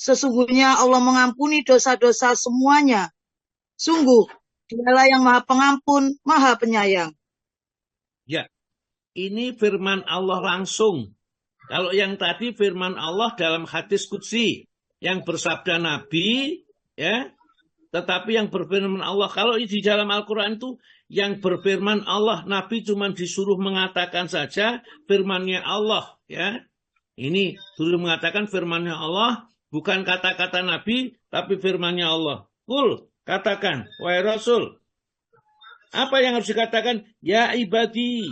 Sesungguhnya Allah mengampuni dosa-dosa semuanya. Sungguh, Dialah yang Maha Pengampun, Maha Penyayang. Ya. Ini firman Allah langsung. Kalau yang tadi firman Allah dalam hadis qudsi yang bersabda Nabi, ya. Tetapi yang berfirman Allah, kalau di dalam Al-Quran itu yang berfirman Allah, Nabi cuma disuruh mengatakan saja firmannya Allah, ya. Ini dulu mengatakan firmannya Allah, bukan kata-kata Nabi, tapi firmannya Allah. Kul, katakan, wahai Rasul. Apa yang harus dikatakan? Ya ibadi,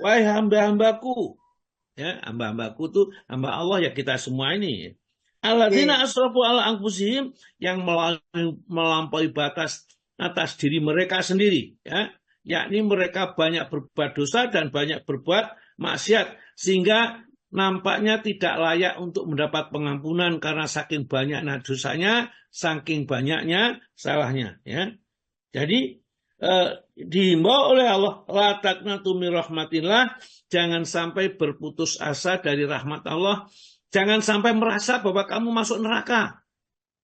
wahai hamba-hambaku. Ya, hamba-hambaku itu hamba Allah, ya kita semua ini. Alladzina asrafu ala anfusihim, yang melampaui batas atas diri mereka sendiri, ya. Yakni mereka banyak berbuat dosa dan banyak berbuat maksiat, sehingga nampaknya tidak layak untuk mendapat pengampunan karena saking banyaknya dosanya, saking banyaknya salahnya, ya. Jadi dihimbau oleh Allah, la taqnatu min rahmatillah, jangan sampai berputus asa dari rahmat Allah. Jangan sampai merasa bahwa kamu masuk neraka,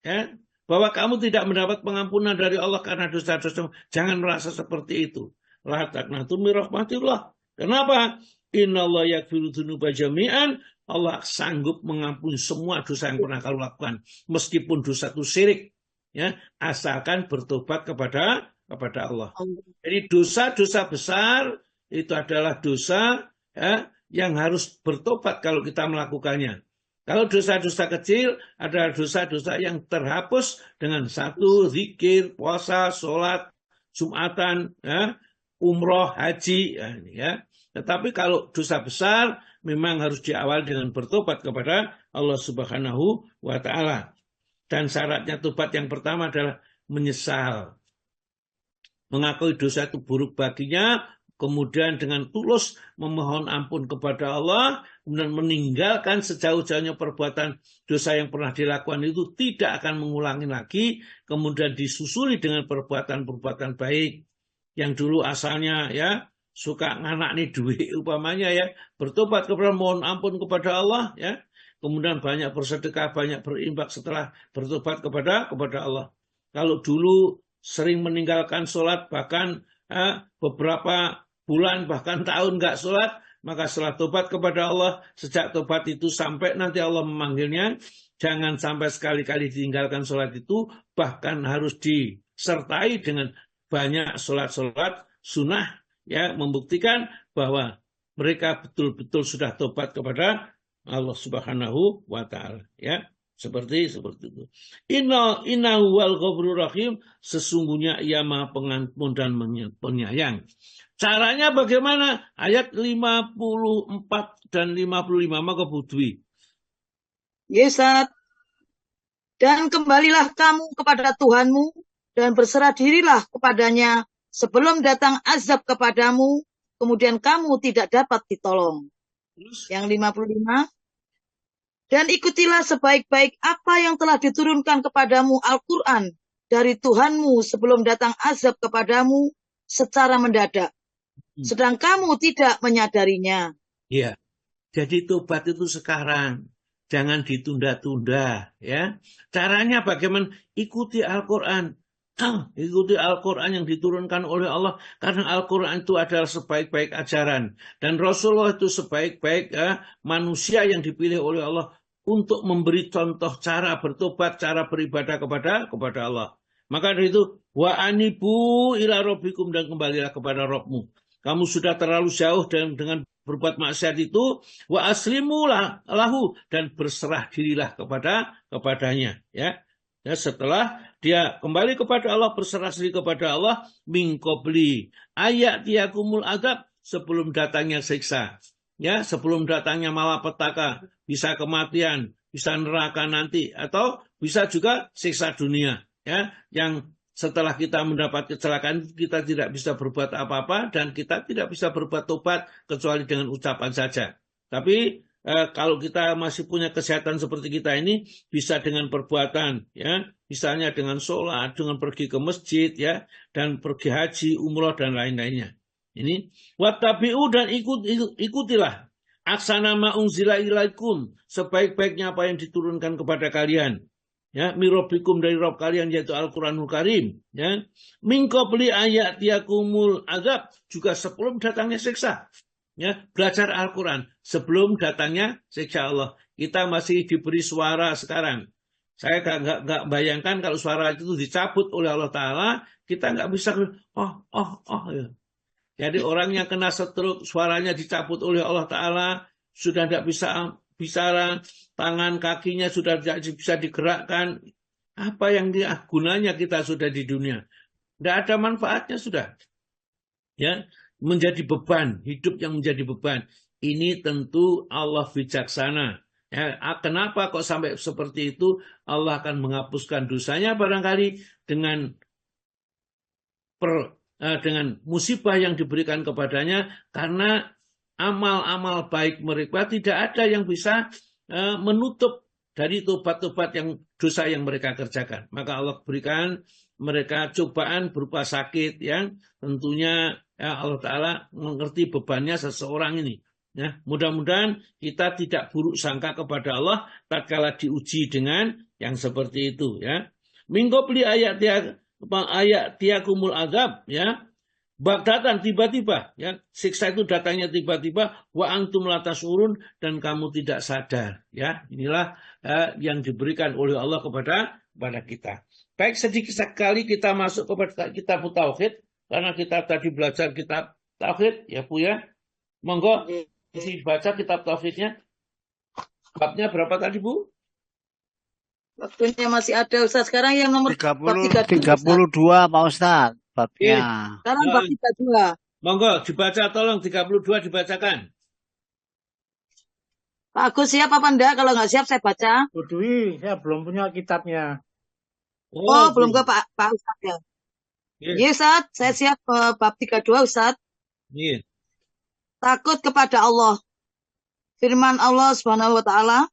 ya, bahwa kamu tidak mendapat pengampunan dari Allah karena dosa-dosa. Jangan merasa seperti itu. La taqnatu min rahmatillah. Kenapa? Innallaha yaghfiru dzunuba jami'an. Allah sanggup mengampuni semua dosa yang pernah kamu lakukan, meskipun dosa itu syirik, ya, asalkan bertobat kepada Allah. Jadi dosa-dosa besar itu adalah dosa, ya, yang harus bertobat kalau kita melakukannya. Kalau dosa-dosa kecil adalah dosa-dosa yang terhapus dengan satu zikir, puasa, sholat, Jumatan, ya, umroh, haji, ya. Tetapi kalau dosa besar memang harus diawali dengan bertobat kepada Allah Subhanahu wa Ta'ala. Dan syaratnya tobat yang pertama adalah menyesal, mengakui dosa itu buruk baginya, kemudian dengan tulus memohon ampun kepada Allah, kemudian meninggalkan sejauh-jauhnya perbuatan dosa yang pernah dilakukan itu, tidak akan mengulangi lagi, kemudian disusuli dengan perbuatan-perbuatan baik yang dulu asalnya, ya, suka nganak nih duit umpamanya, ya, bertobat kepada, mohon ampun kepada Allah, ya, kemudian banyak bersedekah, banyak berinfak setelah bertobat kepada Allah. Kalau dulu sering meninggalkan sholat, bahkan beberapa bulan, bahkan tahun nggak sholat, maka setelah tobat kepada Allah, sejak tobat itu sampai nanti Allah memanggilnya, jangan sampai sekali-kali ditinggalkan sholat itu, bahkan harus disertai dengan banyak sholat-sholat sunnah, ya, membuktikan bahwa mereka betul-betul sudah tobat kepada Allah Subhanahu wa Ta'ala, ya. Seperti itu. Innahu wal ghafurur rahim, sesungguhnya Ia Maha Pengampun dan Penyayang. Caranya bagaimana? Ayat 54 dan 55, maka Bu Dwi. Yesat. Dan kembalilah kamu kepada Tuhanmu dan berserah dirilah kepadanya sebelum datang azab kepadamu, kemudian kamu tidak dapat ditolong. Yang 55. Dan ikutilah sebaik-baik apa yang telah diturunkan kepadamu Al-Quran dari Tuhanmu sebelum datang azab kepadamu secara mendadak, sedang kamu tidak menyadarinya. Ya, jadi tobat itu sekarang, jangan ditunda-tunda, ya. Caranya bagaimana? Ikuti Al-Quran. Ikuti Al-Quran yang diturunkan oleh Allah, karena Al-Quran itu adalah sebaik-baik ajaran, dan Rasulullah itu sebaik-baik manusia yang dipilih oleh Allah untuk memberi contoh cara bertobat, cara beribadah kepada Allah. Maka dari itu, wa anibu ila rabbikum, dan kembalilah kepada Rabbmu. kamu sudah terlalu jauh dengan berbuat maksiat itu, wa aslimu lahu, dan berserah dirilah kepadanya, ya. Ya, setelah dia kembali kepada Allah, berserah diri kepada Allah, min qabli ayatiyakumul adab, sebelum datangnya siksa, ya, sebelum datangnya malapetaka, bisa kematian, bisa neraka nanti, atau bisa juga siksa dunia, ya, yang setelah kita mendapat kecelakaan kita tidak bisa berbuat apa-apa dan kita tidak bisa berbuat tobat kecuali dengan ucapan saja. Tapi kalau kita masih punya kesehatan seperti kita ini, bisa dengan perbuatan, ya, misalnya dengan sholat, dengan pergi ke masjid, ya, dan pergi haji, umroh dan lain-lainnya. Ini wattabi'u, dan ikutilah aksana ma unzila ilaikum, sebaik-baiknya apa yang diturunkan kepada kalian, ya, mirobikum, dari Rob kalian, yaitu Al-Quranul Karim, ya, min qabli ayatiyakumul azab, juga sebelum datangnya siksa. Ya, belajar Al-Quran sebelum datangnya siksa Allah. Kita masih diberi suara sekarang. Saya nggak bayangkan kalau suara itu dicabut oleh Allah Ta'ala, kita nggak bisa, ya. Jadi orang yang kena stroke, suaranya dicabut oleh Allah Ta'ala, sudah tidak bisa bicara, tangan kakinya sudah tidak bisa digerakkan. Apa yang gunanya kita sudah di dunia? Tidak ada manfaatnya sudah. Ya, menjadi beban, hidup yang menjadi beban. Ini tentu Allah bijaksana. Ya, kenapa kok sampai seperti itu? Allah akan menghapuskan dosanya barangkali dengan musibah yang diberikan kepadanya, karena amal-amal baik mereka tidak ada yang bisa menutup dari tobat-tobat yang dosa yang mereka kerjakan. Maka Allah berikan mereka cobaan berupa sakit yang tentunya ya, Allah Ta'ala mengerti bebannya seseorang ini. Ya, mudah-mudahan kita tidak buruk sangka kepada Allah tatkala diuji dengan yang seperti itu. Ya, minggu beli ayat tiakumul azab, ya, datang tiba-tiba, ya, siksa itu datangnya tiba-tiba, wa antum la tasurun, dan kamu tidak sadar. Ya, inilah yang diberikan oleh Allah kepada kita. Baik, sedikit sekali kita masuk kepada kitab tauhid, karena kita tadi belajar kitab tauhid, ya Bu, ya. Monggo isi baca kitab tauhidnya. Babnya berapa tadi, Bu? Waktunya masih ada, Ustaz. Sekarang yang nomor 32 Pak Ustaz babnya. Sekarang bab 32. Monggo dibaca, tolong 32 dibacakan. Pak Agus siap apa enggak? Kalau nggak siap saya baca. Dwi, saya belum punya kitabnya. Oh, belum ke Pak Ustaz ya? Iya, Ustaz. Saya siap bab 32, Ustaz. Iya. Takut kepada Allah. Firman Allah Subhanahu wa Ta'ala,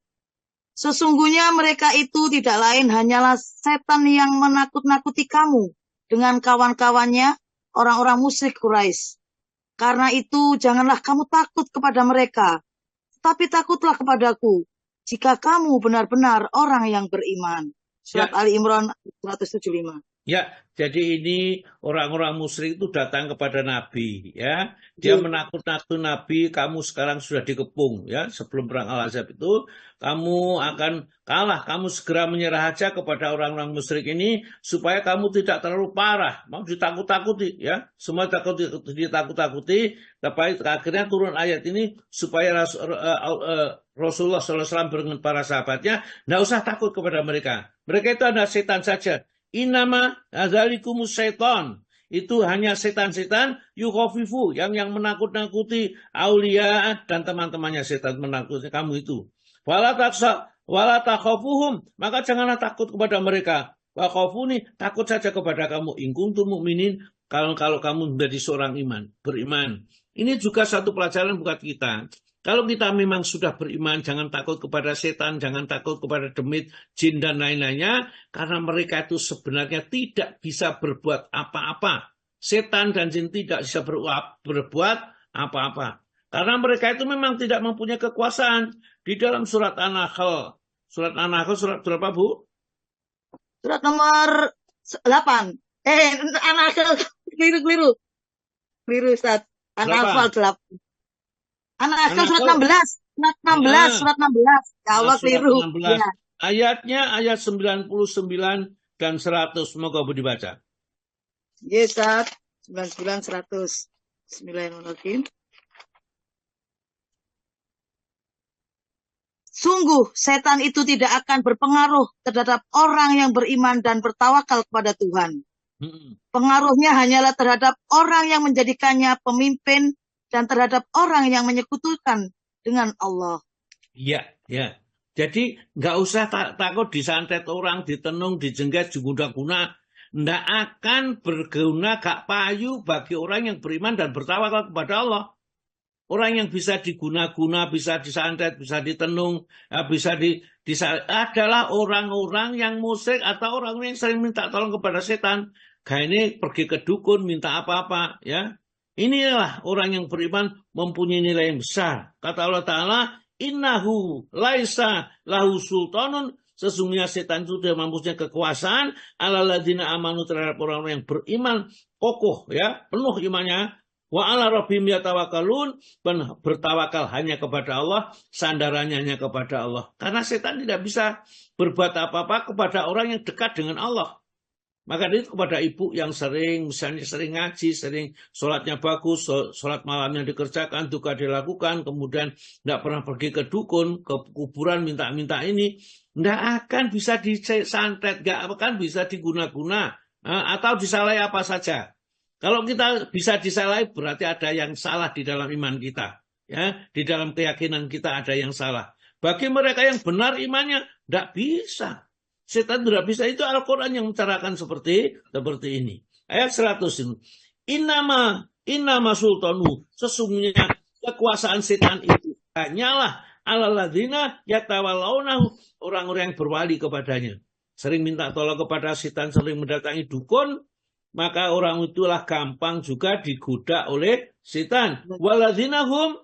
sesungguhnya mereka itu tidak lain hanyalah setan yang menakut-nakuti kamu dengan kawan-kawannya, orang-orang musyrik Quraisy. Karena itu janganlah kamu takut kepada mereka, tapi takutlah kepadaku jika kamu benar-benar orang yang beriman. Surat Ali Imran 175. Ya, jadi ini orang-orang musyrik itu datang kepada Nabi, ya. Dia menakut-nakuti Nabi, kamu sekarang sudah dikepung, ya. Sebelum perang Al-Ahzab itu, kamu akan kalah, kamu segera menyerah aja kepada orang-orang musyrik ini supaya kamu tidak terlalu parah. Mau ditakut-takuti, ya. Semua ditakut-takuti, tapi akhirnya turun ayat ini supaya Rasulullah SAW dengan para sahabatnya tidak usah takut kepada mereka. Mereka itu adalah setan saja. Inama azalikumus setan, itu hanya setan-setan yukhofifu, yang menakut-nakuti aulia dan teman-temannya setan menakuti kamu itu. Wala takhafuhum, maka janganlah takut kepada mereka. Wa khafuni, takut saja kepada kamu. In kuntum mu'minin, kalau kamu menjadi seorang beriman. Ini juga satu pelajaran buat kita. Kalau kita memang sudah beriman, jangan takut kepada setan, jangan takut kepada demit, jin, dan lain-lainnya, karena mereka itu sebenarnya tidak bisa berbuat apa-apa. Setan dan jin tidak bisa berbuat apa-apa. Karena mereka itu memang tidak mempunyai kekuasaan. Di dalam surat An-Nahl, surat berapa, Bu? Surat nomor 8. An-Nahl, keliru, Ustaz. An-Nahl 8. Anak surat 16. Surat 16. Ya Allah, keliru. Ya. Ayatnya ayat 99 dan 100. Semoga Bu dibaca. Yes, Ustaz. 99, 100. Bismillahirrahmanirrahim. Sungguh, setan itu tidak akan berpengaruh terhadap orang yang beriman dan bertawakal kepada Tuhan. Pengaruhnya hanyalah terhadap orang yang menjadikannya pemimpin dan terhadap orang yang menyekutukan dengan Allah. Iya, ya. Jadi nggak usah takut disantet orang, ditenung, dijengket, diguna-guna. Nggak akan berguna, gak payu bagi orang yang beriman dan bertawakal kepada Allah. Orang yang bisa diguna-guna, bisa disantet, bisa ditenung, bisa adalah orang-orang yang musyrik atau orang-orang yang sering minta tolong kepada setan. Kayak ini pergi ke dukun, minta apa-apa, ya. Inilah orang yang beriman mempunyai nilai yang besar. Kata Allah Ta'ala, innahu laisa lahu sultanun, sesungguhnya setan itu tidak mempunyai kekuasaan ala ladina amanu terhadap orang-orang yang beriman kokoh, ya, penuh imannya. Wa ala rabbihim yatawakkalun, bertawakal hanya kepada Allah, sandarannya hanya kepada Allah. Karena setan tidak bisa berbuat apa-apa kepada orang yang dekat dengan Allah. Maka itu kepada ibu yang sering, misalnya sering ngaji, sering sholatnya bagus, sholat malamnya dikerjakan, duka dilakukan, kemudian tidak pernah pergi ke dukun, ke kuburan minta-minta ini, tidak akan bisa disantet, tidak akan bisa diguna-guna, atau disalahi apa saja. Kalau kita bisa disalahi, berarti ada yang salah di dalam iman kita. Ya, di dalam keyakinan kita ada yang salah. Bagi mereka yang benar imannya, tidak bisa. Setan tidak bisa. Itu Al-Quran yang mencerahkan seperti ini. Ayat 100 ini. Innama sultanu. Sesungguhnya kekuasaan setan itu hanyalah alalladzina yatawallawnahu. Orang-orang yang berwali kepadanya. Sering minta tolong kepada setan, sering mendatangi dukun. Maka orang itulah gampang juga digoda oleh setan. Waladzinahum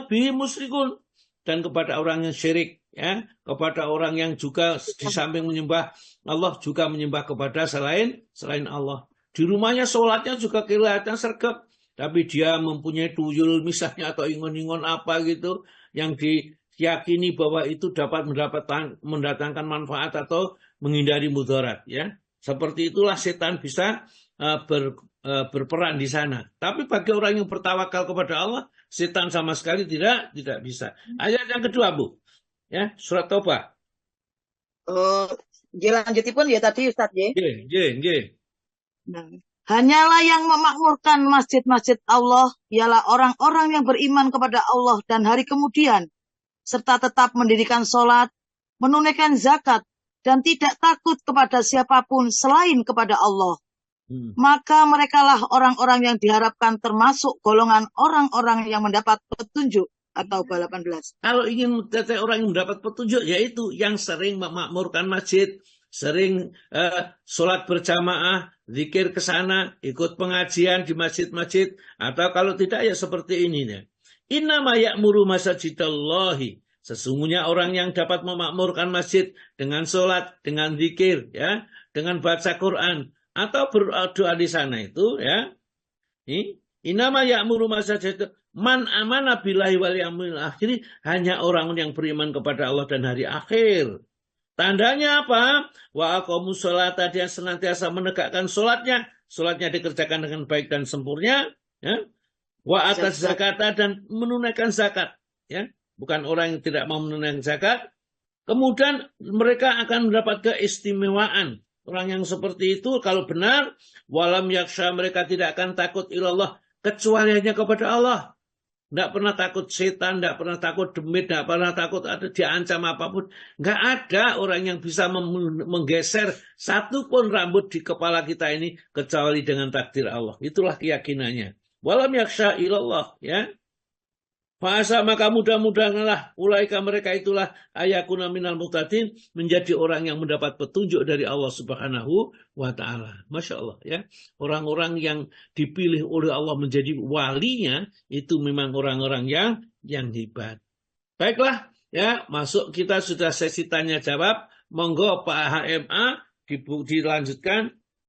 bihi musyrikun, dan kepada orang yang syirik, ya, kepada orang yang juga di samping menyembah Allah juga menyembah kepada selain Allah. Di rumahnya sholatnya juga kelihatan sergap, tapi dia mempunyai tuyul misalnya atau ingon-ingon apa gitu yang diyakini bahwa itu dapat mendatangkan manfaat atau menghindari mudarat, ya. Seperti itulah setan bisa berperan di sana. Tapi bagi orang yang bertawakal kepada Allah, setan sama sekali tidak bisa. Ayat yang kedua, Bu. Ya, surat Taubah. Lanjutipun ya tadi Ustaz ya. Nggih. Nah, hanyalah yang memakmurkan masjid-masjid Allah ialah orang-orang yang beriman kepada Allah dan hari kemudian, serta tetap mendirikan sholat, menunaikan zakat, dan tidak takut kepada siapapun selain kepada Allah. Maka merekalah orang-orang yang diharapkan termasuk golongan orang-orang yang mendapat petunjuk. Atau 18. Kalau ingin orang yang mendapat petunjuk, yaitu yang sering memakmurkan masjid, sering sholat berjamaah, zikir ke sana, ikut pengajian di masjid-masjid, atau kalau tidak ya seperti ini. Innama ya'muru masajidallahi. Sesungguhnya orang yang dapat memakmurkan masjid dengan sholat, dengan zikir, ya, dengan baca Quran, atau berdoa di sana itu, ya. Innama ya'muru masajidallahi man amana billahi wal yawmil akhir, hanya orang yang beriman kepada Allah dan hari akhir. Tandanya apa? Wa aqamus sholata, dia senantiasa menegakkan sholatnya dikerjakan dengan baik dan sempurna, ya. Wa atas zakata, dan menunaikan zakat, ya. Bukan orang yang tidak mau menunaikan zakat. Kemudian mereka akan mendapat keistimewaan. Orang yang seperti itu kalau benar, walam yaksha, mereka tidak akan takut ilallah, kecuali hanya kepada Allah. Tidak pernah takut setan, tidak pernah takut demit, tidak pernah takut ada diancam apapun. Nggak ada orang yang bisa menggeser satu pun rambut di kepala kita ini kecuali dengan takdir Allah. Itulah keyakinannya. Walam yaksha ilallah, ya. Fa'asa, maka mudah-mudahanlah ulaika, mereka itulah ayakuna minal muhtadin, menjadi orang yang mendapat petunjuk dari Allah Subhanahu wa ta'ala. Masya Allah, ya. Orang-orang yang dipilih oleh Allah menjadi walinya itu memang orang-orang yang hebat. Baiklah, ya, masuk kita sudah sesi tanya jawab. Monggo Pak HMA dilanjutkan